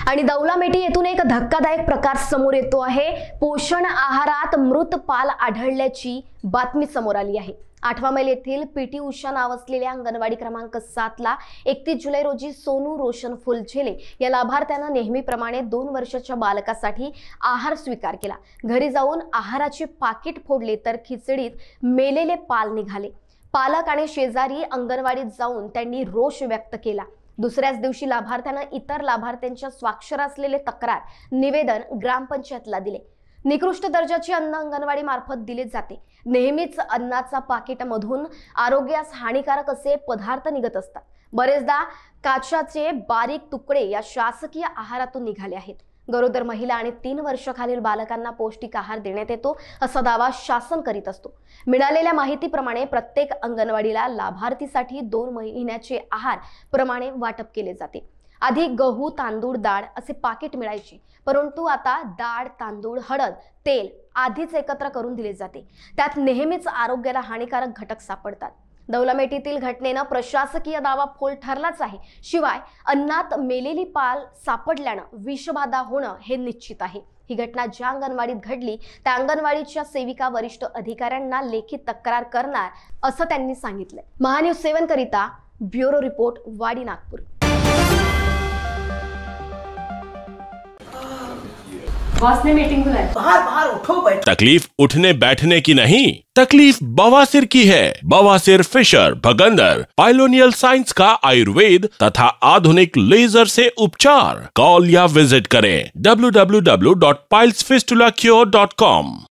आणि दौलामेटी येथून एक धक्कादायक प्रकार समोर येतो आहे। पोषण आहारात मृत पाल आढळल्याची बातमी समोर आली आहे। 8 मैल येथील पीटी उषा नाव असलेल्या अंगणवाडी क्रमांक 7 ला 31 जुलै रोजी सोनू रोशन फुलझेले या लाभार्थ्यानं नेहमीप्रमाणे 2 वर्षाच्या बालकासाठी आहार स्वीकार केला। घरी जाऊन आहाराचे पाकिट फोडले तर खिचडीत मेलेले पाल निघाले। पालक आणि शेजारी अंगणवाडीत जाऊन त्यांनी रोष व्यक्त केला। दुसऱ्याच दिवशी लाभार्थ्यानं इतर लाभार्थ्यांच्या स्वाक्षर असलेले तक्रार निवेदन ग्रामपंचायतला दिले। निकृष्ट दर्जाचे अन्न अंगणवाडी मार्फत दिले जाते। नेहमीच अन्नाचा पाकिटमधून आरोग्यास हानिकारक असे पदार्थ निघत असतात। बरेचदा काचाचे बारीक तुकडे या शासकीय आहारातून निघाले आहेत। गरोदर महिला आणि 3 वर्षाखालील बालकांना पौष्टिक आहार देण्यात येतो असा दावा शासन करीत असतो। मिळालेल्या माहितीप्रमाणे प्रत्येक अंगणवाडीला लाभार्थीसाठी 2 महिन्याचे आहार प्रमाणे वाटप केले जाते। आधी गहू, तांदूळ, डाळ असे पाकिट मिळायचे, परंतु आता डाळ, तांदूळ, हळद, तेल आधीच एकत्र करून दिले जाते। त्यात नेहमीच आरोग्याला हानिकारक घटक सापडतात। दौलामेटीतील घटनेनं प्रशासकीय दावा फोल ठरलाच आहे। शिवाय अन्नात मेलेली पाल सापडल्यानं विषबाधा होणं हे निश्चित आहे। ही घटना ज्या अंगणवाडीत घडली त्या अंगणवाडीच्या सेविका वरिष्ठ अधिकाऱ्यांना लेखी तक्रार करणार असं त्यांनी सांगितलं। महान्यूज 7 करिता ब्युरो रिपोर्ट, वाडी, नागपूर। बॉस ने मीटिंग बुलाई। बाहर बाहर उठो बैठो। तकलीफ उठने बैठने की नहीं, तकलीफ बवासीर की है। बवासीर, फिशर, भगंदर, पाइलोनियल साइंस का आयुर्वेद तथा आधुनिक लेजर से उपचार। कॉल या विजिट करें www.pilesfistulacure.com।